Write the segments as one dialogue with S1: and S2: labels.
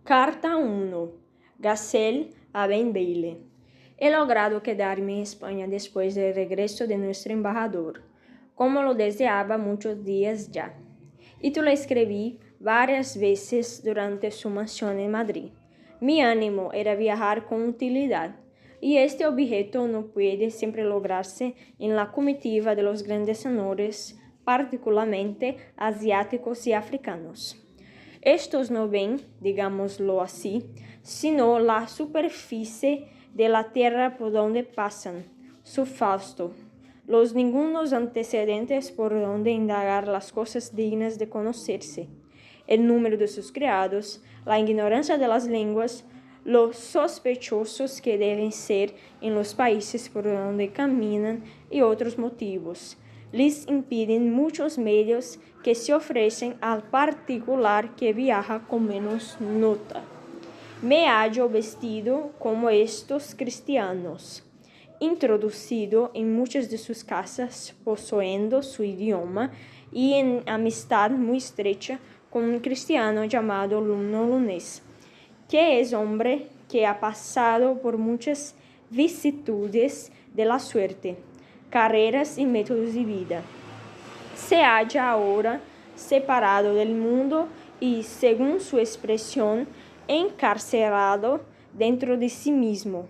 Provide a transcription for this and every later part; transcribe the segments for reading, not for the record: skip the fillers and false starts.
S1: Carta 1. Gacel a Ben Bailey. He logrado quedarme en España después del regreso de nuestro embajador, como lo deseaba muchos días ya. Y te lo escribí varias veces durante su mansión en Madrid. Mi ánimo era viajar con utilidad, y este objeto no puede siempre lograrse en la comitiva de los grandes honores, particularmente asiáticos y africanos. Estos no ven, digámoslo así, sino la superficie de la tierra por donde pasan, su fausto, los ningunos antecedentes por donde indagar las cosas dignas de conocerse, el número de sus criados, la ignorancia de las lenguas, los sospechosos que deben ser en los países por donde caminan y otros motivos. Les impiden muchos medios que se ofrecen al particular que viaja con menos nota. Me hallo vestido como estos cristianos, introducido en muchas de sus casas, poseyendo su idioma y en amistad muy estrecha con un cristiano llamado Luno Lunes, que es hombre que ha pasado por muchas vicisitudes de la suerte, carreras y métodos de vida. Se halla ahora separado del mundo y, según su expresión, encarcelado dentro de sí mismo.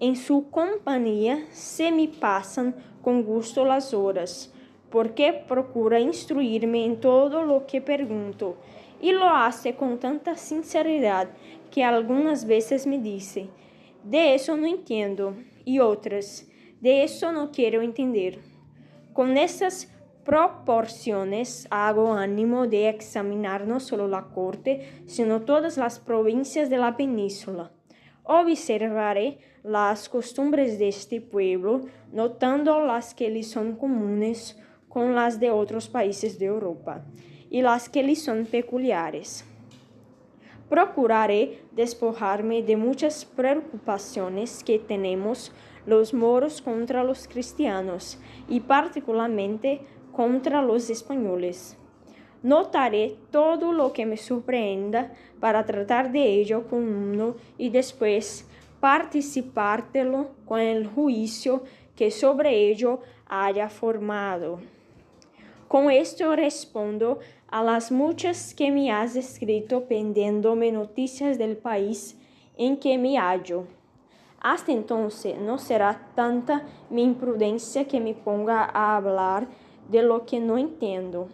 S1: En su compañía se me pasan con gusto las horas, porque procura instruirme en todo lo que pregunto, y lo hace con tanta sinceridad que algunas veces me dice: de eso no entiendo, y otras: de eso no quiero entender. Con estas proporciones hago ánimo de examinar no solo la corte, sino todas las provincias de la península. Observaré las costumbres de este pueblo, notando las que le son comunes con las de otros países de Europa, y las que le son peculiares. Procuraré despojarme de muchas preocupaciones que tenemos los moros contra los cristianos, y particularmente contra los españoles. Notaré todo lo que me sorprenda para tratar de ello con uno y después participártelo con el juicio que sobre ello haya formado. Con esto respondo a las muchas que me has escrito pidiéndome noticias del país en que me hallo. Hasta entonces no será tanta mi imprudencia que me ponga a hablar de lo que no entiendo,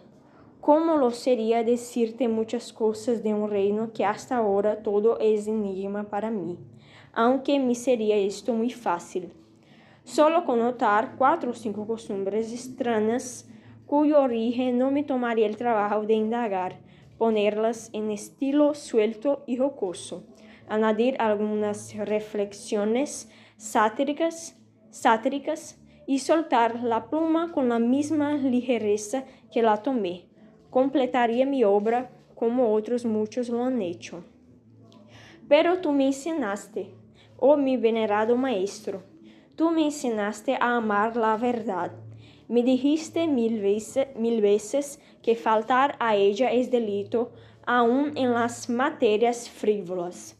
S1: como lo sería decirte muchas cosas de un reino que hasta ahora todo es enigma para mí, aunque me sería esto muy fácil. Solo con notar 4 o 5 costumbres extrañas, cuyo origen no me tomaría el trabajo de indagar, ponerlas en estilo suelto y jocoso, añadir algunas reflexiones satíricas y soltar la pluma con la misma ligereza que la tomé, completaría mi obra como otros muchos lo han hecho. Pero tú me enseñaste, oh mi venerado maestro, tú me enseñaste a amar la verdad. Me dijiste mil veces que faltar a ella es delito, aun en las materias frívolas.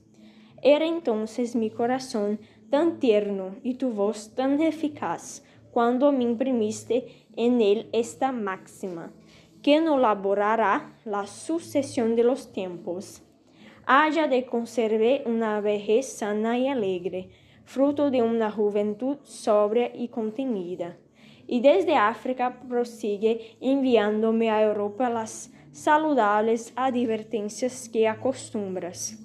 S1: Era entonces mi corazón tan tierno y tu voz tan eficaz cuando me imprimiste en él esta máxima, que no laborará la sucesión de los tiempos. Haya de conservar una vejez sana y alegre, fruto de una juventud sobria y contenida. Y desde África prosigue enviándome a Europa las saludables advertencias que acostumbras.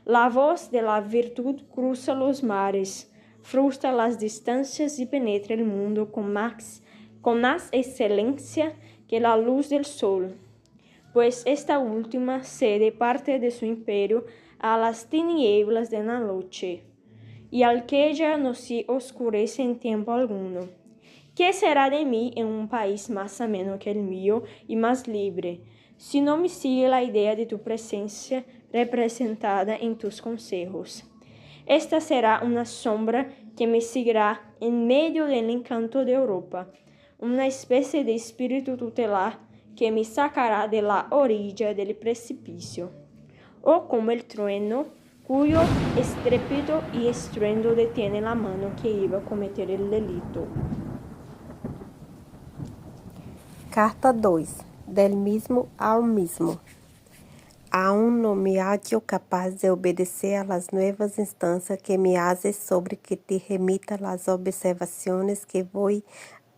S1: La voz de la virtud cruza los mares, frustra las distancias y penetra el mundo con más excelencia que la luz del sol, pues esta última cede parte de su imperio a las tinieblas de la noche, y al que ella no se oscurece en tiempo alguno. ¿Qué será de mí en un país más ameno que el mío y más libre, si no me sigue la idea de tu presencia representada en tus consejos? Esta será una sombra que me seguirá en medio del encanto de Europa, una especie de espíritu tutelar que me sacará de la orilla del precipicio. o como el trueno, cuyo estrépito y estruendo detiene la mano que iba a cometer el delito.
S2: Carta 2. Del mismo al mismo. Aún no me hallo capaz de obedecer a las nuevas instancias que me haces sobre que te remita las observaciones que voy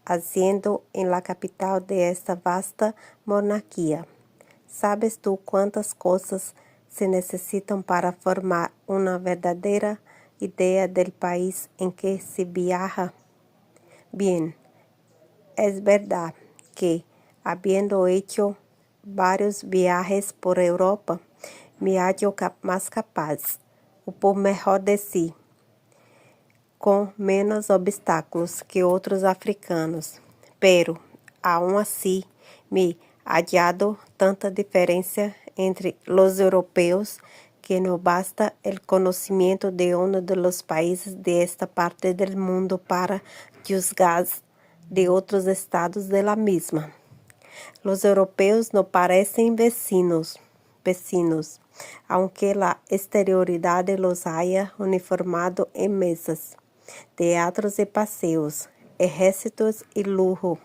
S2: haciendo en la capital de esta vasta monarquía. ¿Sabes tú cuántas cosas se necesitan para formar una verdadera idea del país en que se viaja? Bien, es verdad que, habiendo hecho varios viajes por Europa, me hallo más capaz, o por mejor decir, con menos obstáculos que otros africanos, pero, aún así, me ha hallado tanta diferencia entre los europeos que no basta el conocimiento de uno de los países de esta parte del mundo para juzgar de otros estados de la misma. Los europeos no parecen vecinos, aunque la exterioridad los haya uniformado en mesas, teatros y paseos, ejércitos y lujo.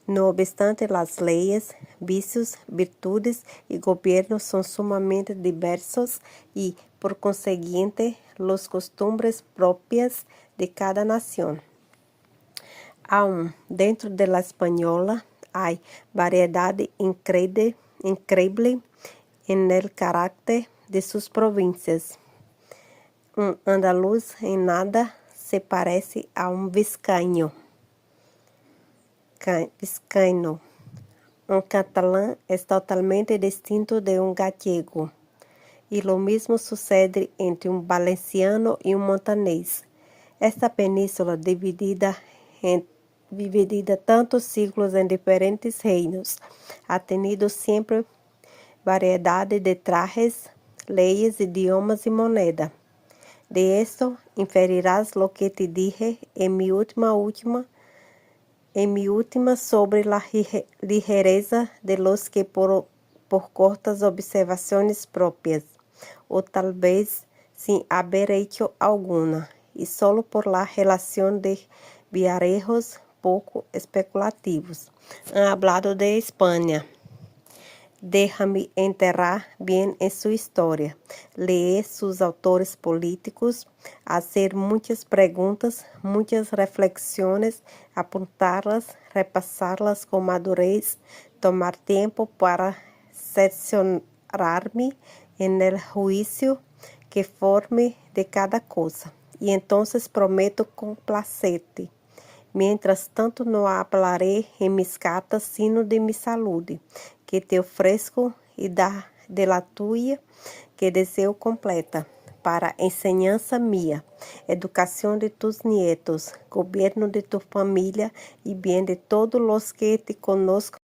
S2: No obstante, las leyes, vicios, virtudes y gobiernos son sumamente diversos y, por consiguiente, las costumbres propias de cada nación. Aún dentro de la española hay variedad increíble en el carácter de sus provincias. Un andaluz en nada se parece a un vizcaíno. Un catalán es totalmente distinto de un gallego. Y lo mismo sucede entre un valenciano y un montanés. Esta península dividida tantos siglos en diferentes reinos, ha tenido siempre variedad de trajes, leyes, idiomas y moneda. De esto inferirás lo que te dije en mi última sobre la ligereza de los que por cortas observaciones propias, o tal vez sin haber hecho alguna, y solo por la relación de viarejos poco especulativos, han hablado de España. Déjame enterrar bien en su historia, leer sus autores políticos, hacer muchas preguntas, muchas reflexiones, apuntarlas, repasarlas con madurez, tomar tiempo para cerciorarme en el juicio que forme de cada cosa, y entonces prometo complacerte. Mientras tanto, no hablaré en mis cartas sino de mi salud, que te ofrezco, y de la tuya, que deseo completa, para enseñanza mía, educación de tus nietos, gobierno de tu familia y bien de todos los que te conozcan.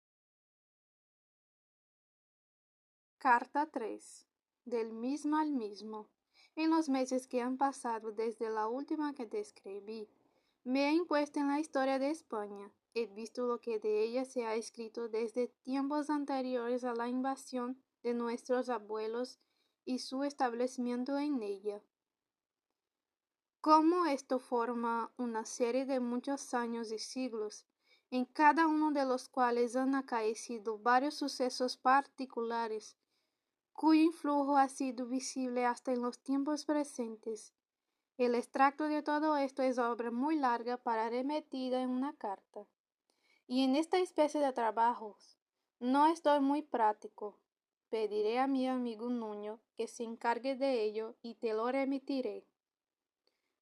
S3: Carta 3. Del mismo al mismo. En los meses que han pasado desde la última que te escribí, me he impuesto en la historia de España. He visto lo que de ella se ha escrito desde tiempos anteriores a la invasión de nuestros abuelos y su establecimiento en ella. Cómo esto forma una serie de muchos años y siglos, en cada uno de los cuales han acaecido varios sucesos particulares, cuyo influjo ha sido visible hasta en los tiempos presentes. El extracto de todo esto es obra muy larga para remetida en una carta. Y en esta especie de trabajos no estoy muy práctico. Pediré a mi amigo Nuño que se encargue de ello y te lo remitiré.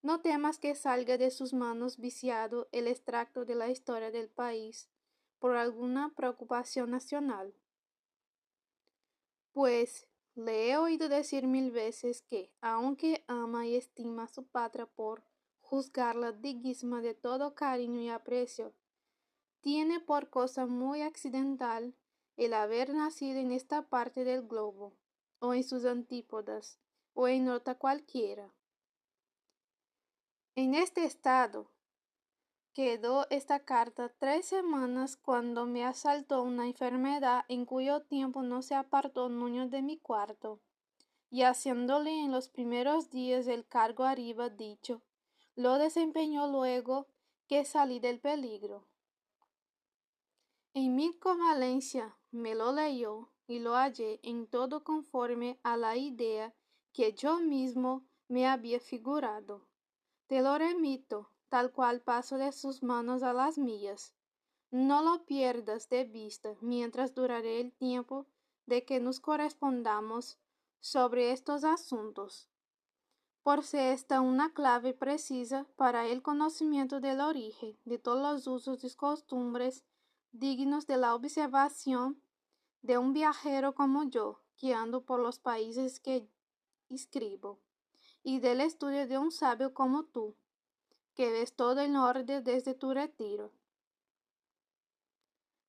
S3: No temas que salga de sus manos viciado el extracto de la historia del país por alguna preocupación nacional. Pues le he oído decir 1000 veces que, aunque ama y estima a su patria por juzgarla digna de todo cariño y aprecio, tiene por cosa muy accidental el haber nacido en esta parte del globo, o en sus antípodas, o en otra cualquiera. En este estado quedó esta carta 3 semanas cuando me asaltó una enfermedad en cuyo tiempo no se apartó Nuño de mi cuarto, y haciéndole en los primeros días el cargo arriba dicho, lo desempeñó luego que salí del peligro. En mi convalencia me lo leyó y lo hallé en todo conforme a la idea que yo mismo me había figurado. Te lo remito, tal cual paso de sus manos a las mías. No lo pierdas de vista mientras durare el tiempo de que nos correspondamos sobre estos asuntos, por ser esta una clave precisa para el conocimiento del origen de todos los usos y costumbres dignos de la observación de un viajero como yo, que ando por los países que escribo, y del estudio de un sabio como tú, que ves todo en orden desde tu retiro.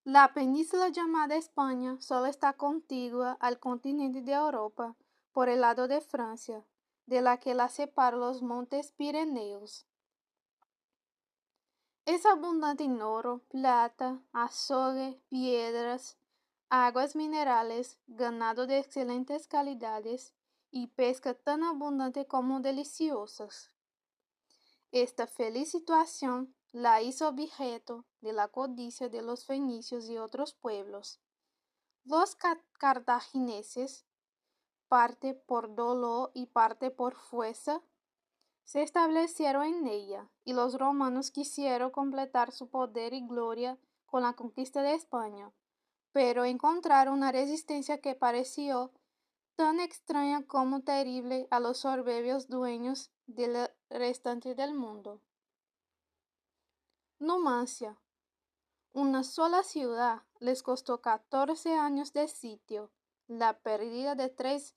S3: La península llamada España solo está contigua al continente de Europa por el lado de Francia, de la que la separan los montes Pirineos. Es abundante en oro, plata, azogue, piedras, aguas minerales, ganado de excelentes calidades y pesca tan abundante como deliciosas. Esta feliz situación la hizo objeto de la codicia de los fenicios y otros pueblos. Los cartagineses, parte por dolor y parte por fuerza, se establecieron en ella, y los romanos quisieron completar su poder y gloria con la conquista de España, pero encontraron una resistencia que pareció tan extraña como terrible a los soberbios dueños del restante del mundo. Numancia, una sola ciudad, les costó 14 años de sitio, la pérdida de 3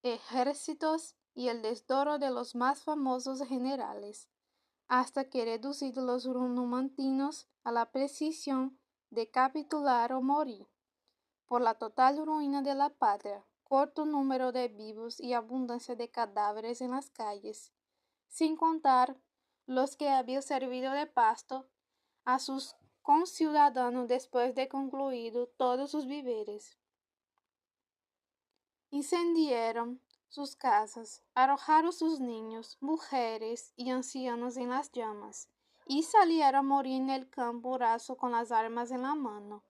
S3: ejércitos y el desdoro de los más famosos generales, hasta que reducidos los numantinos a la precisión de capitular o morir, por la total ruina de la patria, corto número de vivos y abundancia de cadáveres en las calles, sin contar los que habían servido de pasto a sus conciudadanos después de concluido todos sus víveres. Incendiaron sus casas, arrojaron sus niños, mujeres y ancianos en las llamas, y salieron a morir en el campo raso con las armas en la mano.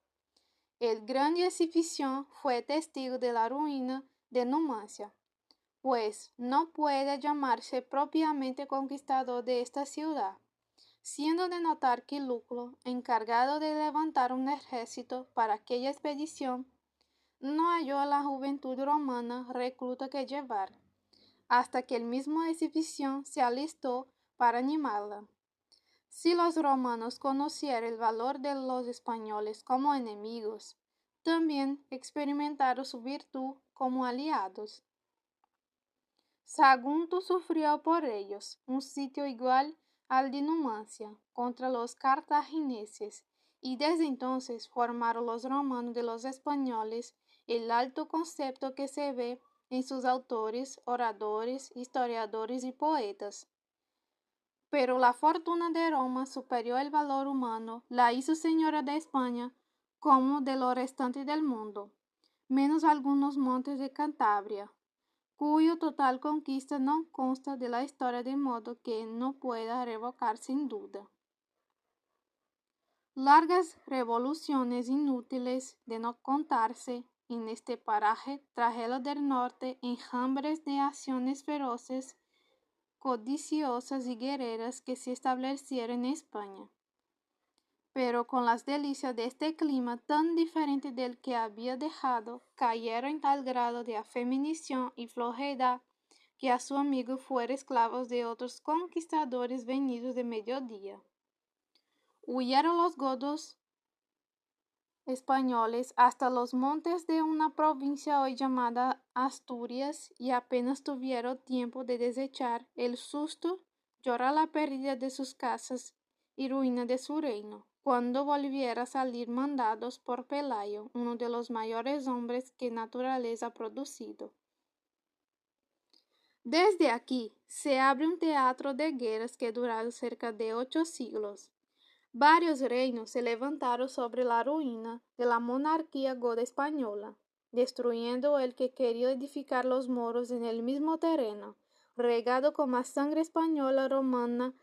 S3: El gran exhibición fue testigo de la ruina de Numancia, pues no puede llamarse propiamente conquistador de esta ciudad, siendo de notar que Luculo, encargado de levantar un ejército para aquella expedición, no halló a la juventud romana recluta que llevar, hasta que el mismo exhibición se alistó para animarla. Si los romanos conocieran el valor de los españoles como enemigos, también experimentaron su virtud como aliados. Sagunto sufrió por ellos un sitio igual al de Numancia contra los cartagineses, y desde entonces formaron los romanos de los españoles el alto concepto que se ve en sus autores, oradores, historiadores y poetas. Pero la fortuna de Roma superó el valor humano, la hizo señora de España como de lo restante del mundo, menos algunos montes de Cantabria, cuyo total conquista no consta de la historia de modo que no pueda revocar sin duda. Largas revoluciones inútiles de no contarse en este paraje trajeron del norte enjambres de naciones feroces, codiciosas y guerreras que se establecieron en España, pero con las delicias de este clima tan diferente del que había dejado, cayeron en tal grado de afeminición y flojedad que a su amigo fueron esclavos de otros conquistadores venidos de mediodía. Huyeron los godos españoles hasta los montes de una provincia hoy llamada Asturias, y apenas tuvieron tiempo de desechar el susto, llorar la pérdida de sus casas y ruina de su reino, cuando volviera a salir mandados por Pelayo, uno de los mayores hombres que naturaleza ha producido. Desde aquí se abre un teatro de guerras que duraron cerca de 8 siglos. Varios reinos se levantaron sobre la ruina de la monarquía goda española. destruyendo el que quería edificar los moros en el mismo terreno, regado con más sangre española, romana,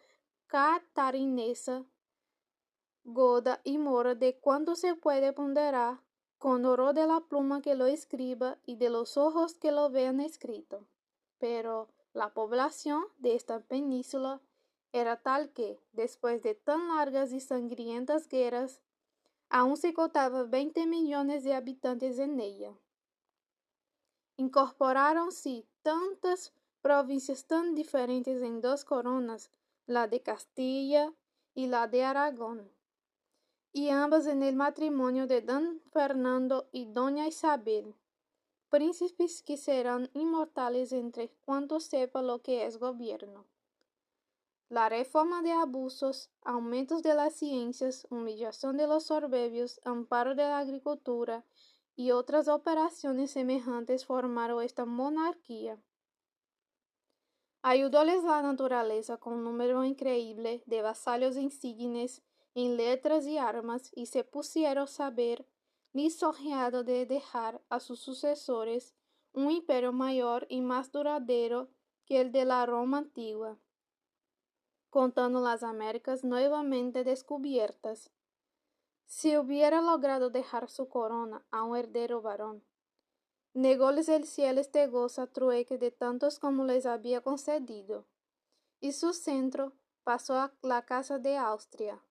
S3: catarinesa, goda y mora de cuanto se puede ponderar, con oro de la pluma que lo escriba y de los ojos que lo vean escrito. Pero la población de esta península era tal que, después de tan largas y sangrientas guerras, aún se contaba 20 millones de habitantes en ella. Incorporaron-se tantas provincias tan diferentes en dos coronas, la de Castilla y la de Aragón, y ambas en el matrimonio de don Fernando y doña Isabel, príncipes que serán inmortales entre cuantos sepa lo que es gobierno. La reforma de abusos, aumentos de las ciencias, humillación de los soberbios, amparo de la agricultura y otras operaciones semejantes formaron esta monarquía. Ayudóles la naturaleza con un número increíble de vasallos insignes en letras y armas, y se pusieron saber lisonjeado de dejar a sus sucesores un imperio mayor y más duradero que el de la Roma antigua, contando las Américas nuevamente descubiertas. Si hubiera logrado dejar su corona a un heredero varón, nególes el cielo este gozo a trueque de tantos como les había concedido, y su centro pasó a la casa de Austria,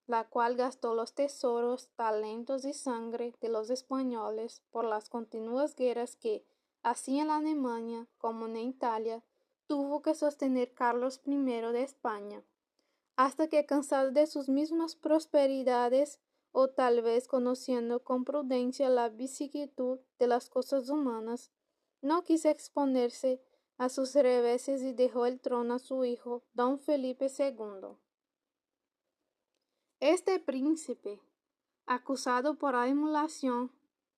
S3: la cual gastó los tesoros, talentos y sangre de los españoles por las continuas guerras que, así en la Alemania como en Italia, tuvo que sostener Carlos I de España, hasta que, cansado de sus mismas prosperidades, o tal vez conociendo con prudencia la vicisitud de las cosas humanas, no quiso exponerse a sus reveses y dejó el trono a su hijo, don Felipe II. Este príncipe, acusado por emulación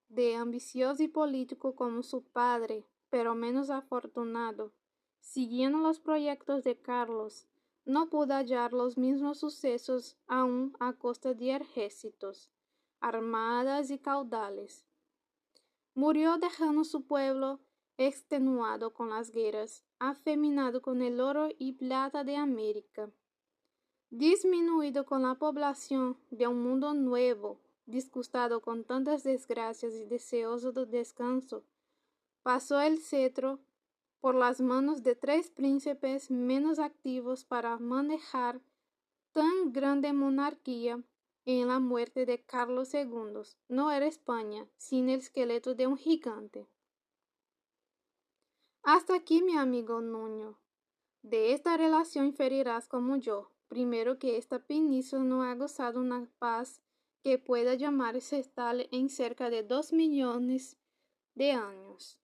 S3: de ambicioso y político como su padre, pero menos afortunado, siguiendo los proyectos de Carlos, no pudo hallar los mismos sucesos aún a costa de ejércitos, armadas y caudales. Murió dejando su pueblo extenuado con las guerras, afeminado con el oro y plata de América, disminuido con la población de un mundo nuevo, disgustado con tantas desgracias y deseoso de descanso, pasó el cetro por las manos de tres príncipes menos activos para manejar tan grande monarquía. En la muerte de Carlos II no era España, sino el esqueleto de un gigante. Hasta aquí, mi amigo Nuño. De esta relación inferirás como yo, primero, que esta península no ha gozado una paz que pueda llamarse tal en cerca de 2 millones de años,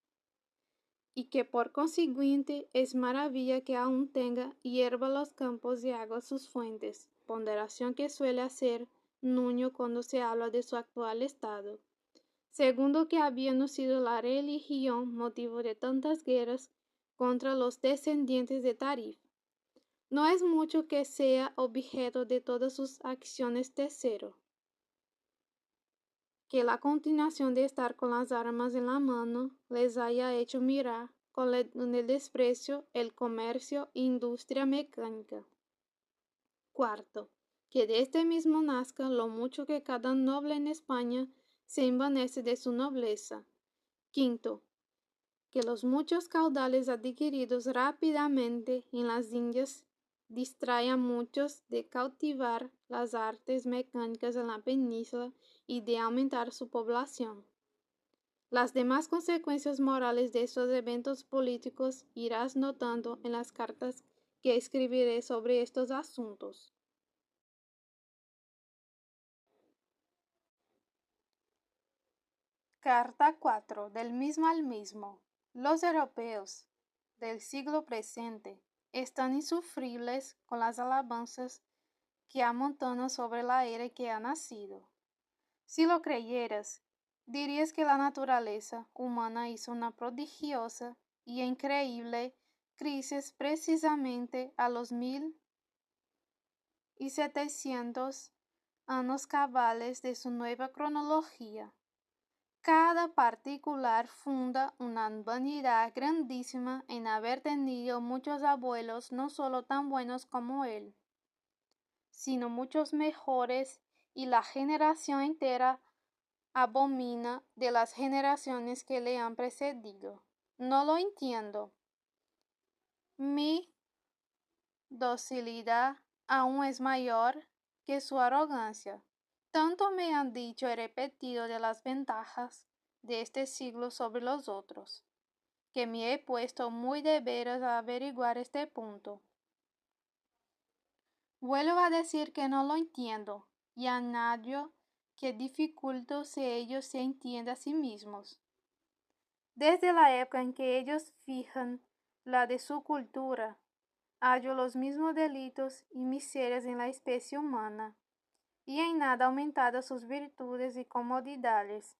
S3: y que por consiguiente es maravilla que aún tenga hierba los campos y agua sus fuentes, ponderación que suele hacer Nuño cuando se habla de su actual estado. Segundo, que habiendo sido la religión motivo de tantas guerras contra los descendientes de Tarif, no es mucho que sea objeto de todas sus acciones. Tercero, que la continuación de estar con las armas en la mano les haya hecho mirar con el desprecio el comercio e industria mecánica. Cuarto, que de este mismo nazca lo mucho que cada noble en España se envanece de su nobleza. Quinto, que los muchos caudales adquiridos rápidamente en las Indias distraen a muchos de cautivar las artes mecánicas en la península y de aumentar su población. Las demás consecuencias morales de estos eventos políticos irás notando en las cartas que escribiré sobre estos asuntos. Carta 4. Del mismo al mismo. Los europeos del siglo presente están insufribles con las alabanzas que amontonan sobre la era que ha nacido. Si lo creyeras, dirías que la naturaleza humana hizo una prodigiosa y increíble crisis precisamente a los 1700 años cabales de su nueva cronología. Cada particular funda una vanidad grandísima en haber tenido muchos abuelos no solo tan buenos como él, sino muchos mejores, y la generación entera abomina de las generaciones que le han precedido. No lo entiendo. Mi docilidad aún es mayor que su arrogancia. Tanto me han dicho y repetido de las ventajas de este siglo sobre los otros, que me he puesto muy de veras a averiguar este punto. Vuelvo a decir que no lo entiendo, y añado que dificulto si ellos se entienden a sí mismos. Desde la época en que ellos fijan la de su cultura, hallo los mismos delitos y miserias en la especie humana, y en nada aumentadas sus virtudes y comodidades.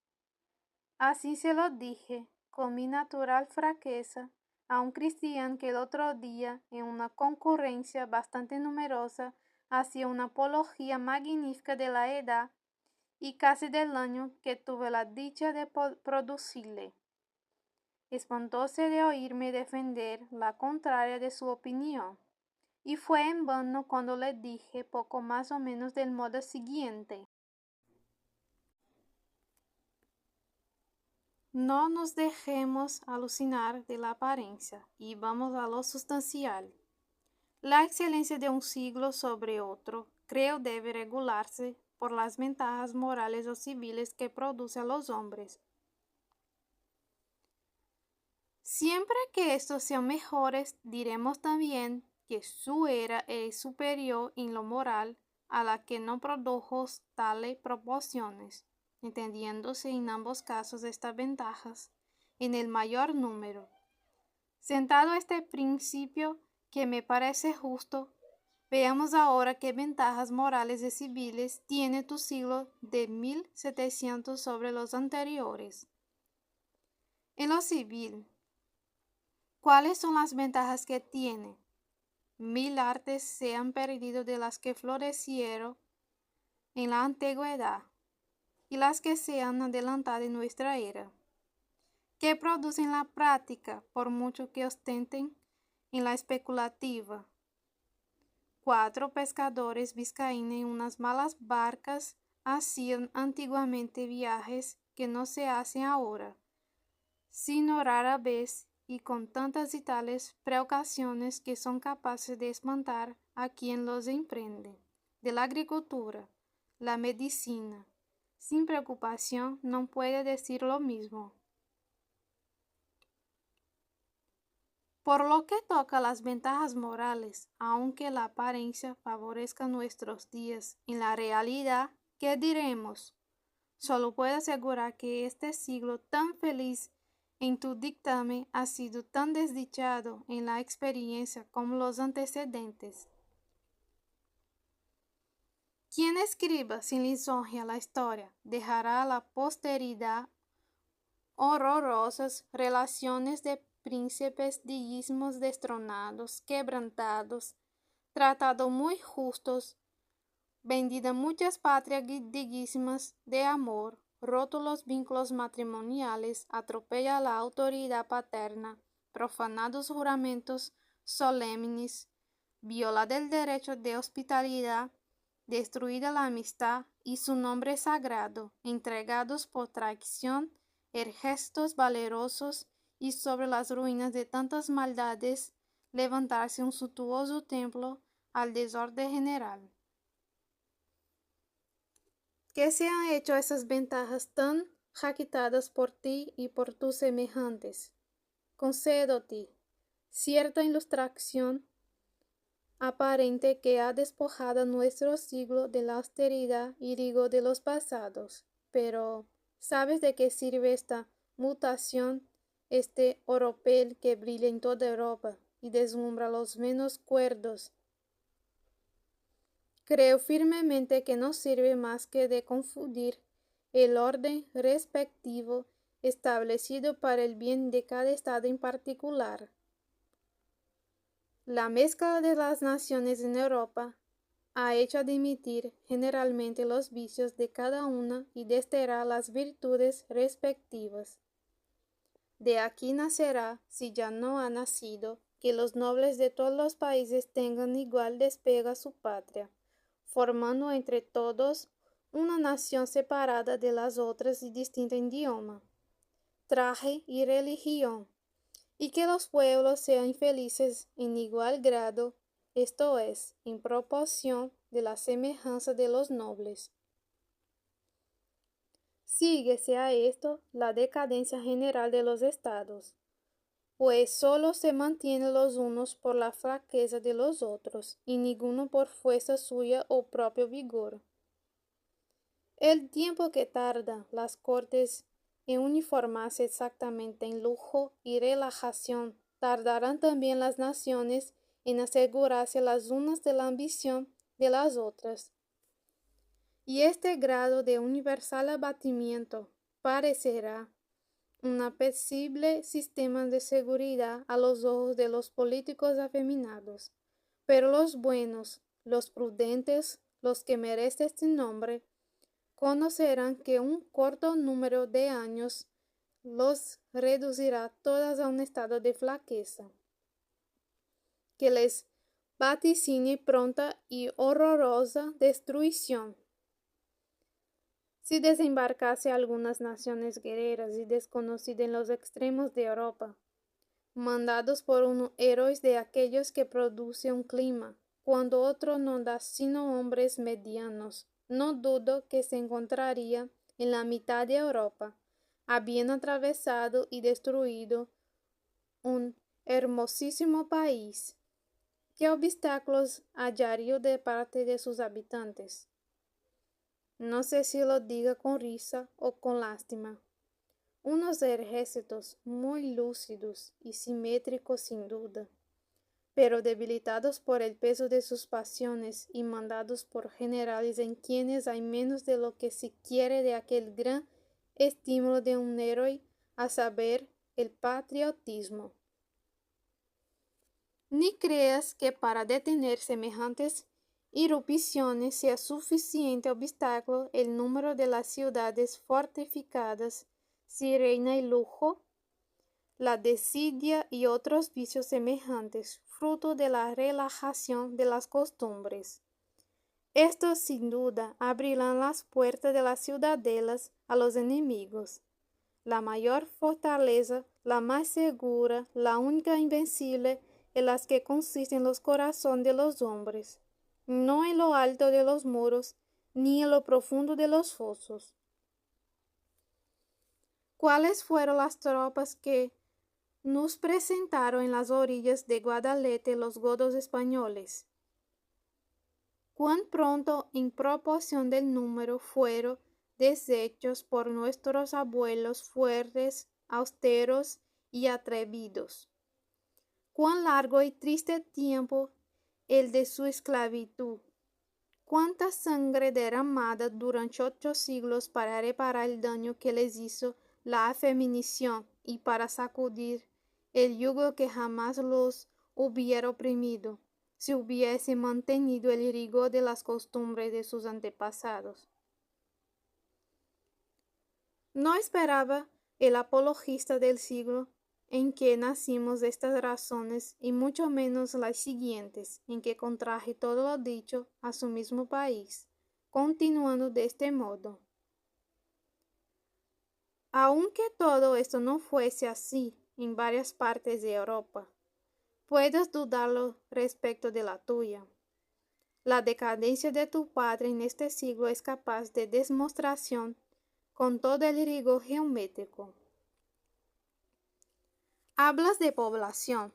S3: Así se lo dije, con mi natural franqueza, a un cristiano que el otro día, en una concurrencia bastante numerosa, hacía una apología magnífica de la edad y casi del año que tuve la dicha de producirle. Espantóse de oírme defender la contraria de su opinión, y fue en vano cuando le dije poco más o menos del modo siguiente: no nos dejemos alucinar de la apariencia y vamos a lo sustancial. La excelencia de un siglo sobre otro, creo, debe regularse por las ventajas morales o civiles que produce a los hombres. Siempre que estos sean mejores, diremos también que su era es superior en lo moral a la que no produjo tales proporciones, entendiéndose en ambos casos estas ventajas en el mayor número. Sentado este principio, que me parece justo, veamos ahora qué ventajas morales y civiles tiene tu siglo de 1700 sobre los anteriores. En lo civil, ¿cuáles son las ventajas que tiene? 1000 artes se han perdido de las que florecieron en la antigüedad y las que se han adelantado en nuestra era, que producen la práctica, por mucho que ostenten en la especulativa. 4 pescadores vizcaínos en unas malas barcas hacían antiguamente viajes que no se hacen ahora, sino rara vez, y con tantas y tales precauciones que son capaces de espantar a quien los emprende. De la agricultura, la medicina, sin preocupación, no puede decir lo mismo. Por lo que toca a las ventajas morales, aunque la apariencia favorezca nuestros días, en la realidad, ¿qué diremos? Solo puedo asegurar que este siglo tan feliz en tu dictamen ha sido tan desdichado en la experiencia como los antecedentes. Quien escriba sin lisonja la historia dejará a la posteridad horrorosas relaciones de príncipes dignísimos destronados, quebrantados, tratados muy justos, vendidas muchas patrias dignísimas de amor, roto los vínculos matrimoniales, atropella la autoridad paterna, profanados juramentos solemnes, violado el derecho de hospitalidad, destruida la amistad y su nombre sagrado, entregados por traición ejércitos valerosos, y sobre las ruinas de tantas maldades levantarse un suntuoso templo al desorden general. ¿Qué se han hecho esas ventajas tan jactadas por ti y por tus semejantes? Concédote cierta ilustración aparente que ha despojado a nuestro siglo de la austeridad y rigor de los pasados, pero ¿sabes de qué sirve esta mutación, este oropel que brilla en toda Europa y deslumbra a los menos cuerdos? Creo firmemente que no sirve más que de confundir el orden respectivo establecido para el bien de cada estado en particular. La mezcla de las naciones en Europa ha hecho admitir generalmente los vicios de cada una y desterrar las virtudes respectivas. De aquí nacerá, si ya no ha nacido, que los nobles de todos los países tengan igual despego a su patria, formando entre todos una nación separada de las otras y distinta en idioma, traje y religión, y que los pueblos sean felices en igual grado, esto es, en proporción de la semejanza de los nobles. Síguese a esto la decadencia general de los estados, pues sólo se mantienen los unos por la flaqueza de los otros, y ninguno por fuerza suya o propio vigor. El tiempo que tarda las cortes en uniformarse exactamente en lujo y relajación, tardarán también las naciones en asegurarse las unas de la ambición de las otras. Y este grado de universal abatimiento parecerá un apacible sistema de seguridad a los ojos de los políticos afeminados, pero los buenos, los prudentes, los que merecen este nombre, conocerán que un corto número de años los reducirá todas a un estado de flaqueza, que les vaticine pronta y horrorosa destrucción. Si desembarcase algunas naciones guerreras y desconocidas en los extremos de Europa, mandados por un héroe de aquellos que produce un clima, cuando otro no da sino hombres medianos, no dudo que se encontraría en la mitad de Europa, habiendo atravesado y destruido un hermosísimo país. ¿Qué obstáculos hallaría de parte de sus habitantes? No sé si lo diga con risa o con lástima. Unos ejércitos muy lúcidos y simétricos sin duda, pero debilitados por el peso de sus pasiones y mandados por generales en quienes hay menos de lo que se quiere de aquel gran estímulo de un héroe, a saber, el patriotismo. Ni creas que para detener semejantes irrupciones sea suficiente obstáculo el número de las ciudades fortificadas, si reina el lujo, la desidia y otros vicios semejantes, fruto de la relajación de las costumbres. Estos sin duda abrirán las puertas de las ciudadelas a los enemigos. La mayor fortaleza, la más segura, la única invencible, en las que consisten los corazones de los hombres, no en lo alto de los muros, ni en lo profundo de los fosos. ¿Cuáles fueron las tropas que nos presentaron en las orillas de Guadalete los godos españoles? Cuán pronto, en proporción del número, fueron deshechos por nuestros abuelos fuertes, austeros y atrevidos. Cuán largo y triste tiempo el de su esclavitud. Cuánta sangre derramada durante 8 siglos para reparar el daño que les hizo la afeminición y para sacudir el yugo que jamás los hubiera oprimido, si hubiese mantenido el rigor de las costumbres de sus antepasados. No esperaba el apologista del siglo en que nacimos estas razones, y mucho menos las siguientes, en que contraje todo lo dicho a su mismo país, continuando de este modo. Aunque todo esto no fuese así en varias partes de Europa, puedes dudarlo respecto de la tuya. La decadencia de tu padre en este siglo es capaz de demostración con todo el rigor geométrico. Hablas de población.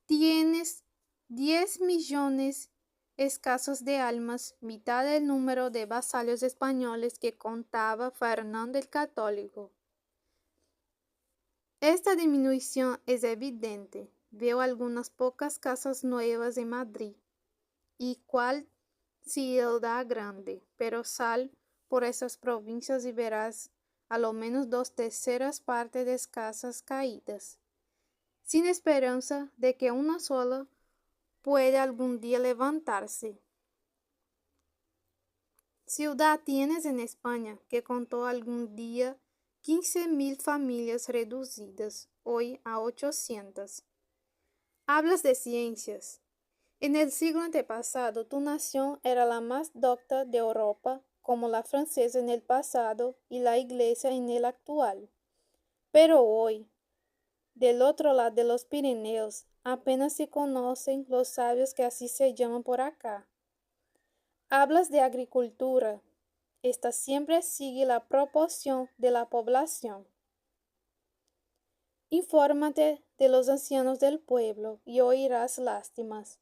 S3: Tienes 10 millones escasos de almas, mitad del número de vasallos españoles que contaba Fernando el Católico. Esta disminución es evidente. Veo algunas pocas casas nuevas en Madrid, y cual ciudad grande, pero sal por esas provincias y verás a lo menos 2/3 partes de casas caídas, sin esperanza de que una sola pueda algún día levantarse. ciudad tienes en España que contó algún día 15.000 familias reducidas hoy a 800? Hablas de ciencias. En el siglo antepasado, tu nación era la más docta de Europa, como la francesa en el pasado y la iglesia en el actual. Pero hoy, del otro lado de los Pirineos, apenas se conocen los sabios que así se llaman por acá. Hablas de agricultura. Esta siempre sigue la proporción de la población. Infórmate de los ancianos del pueblo y oirás lástimas.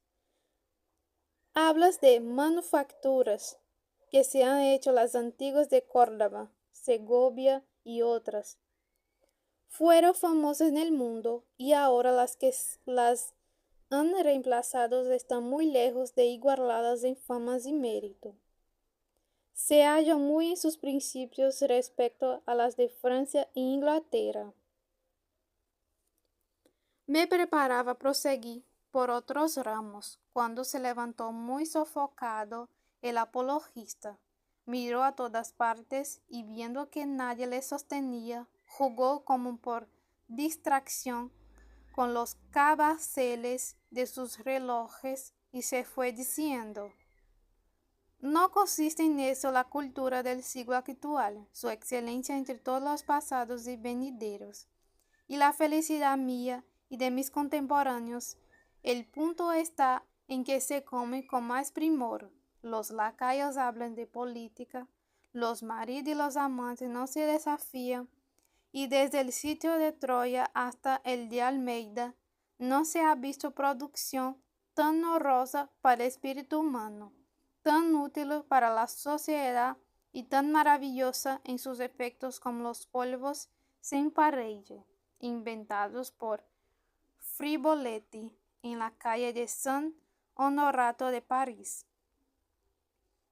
S3: Hablas de manufacturas que se han hecho las antiguas de Córdoba, Segovia y otras. Fueron famosas en el mundo y ahora las que las han reemplazado están muy lejos de igualadas en famas y mérito. Se hallan muy en sus principios respecto a las de Francia e Inglaterra. Me preparaba a proseguir por otros ramos, cuando se levantó muy sofocado el apologista, miró a todas partes y viendo que nadie le sostenía, jugó como por distracción con los cabaceles de sus relojes y se fue diciendo: no consiste en eso la cultura del siglo actual, su excelencia entre todos los pasados y venideros, y la felicidad mía y de mis contemporáneos. El punto está en que se come con más primor, los lacayos hablan de política, los maridos y los amantes no se desafían, y desde el sitio de Troya hasta el de Almeida no se ha visto producción tan honrosa para el espíritu humano, tan útil para la sociedad y tan maravillosa en sus efectos como los polvos sin parelle, inventados por Friboletti en la calle de San Honorato de París.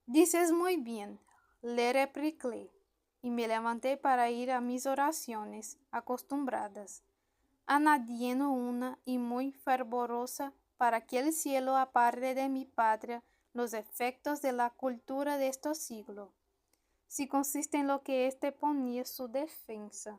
S3: Dices muy bien, le repliqué, y me levanté para ir a mis oraciones acostumbradas, añadiendo una y muy fervorosa, para que el cielo aparte de mi patria los efectos de la cultura de estos siglos, si consiste en lo que éste ponía su defensa.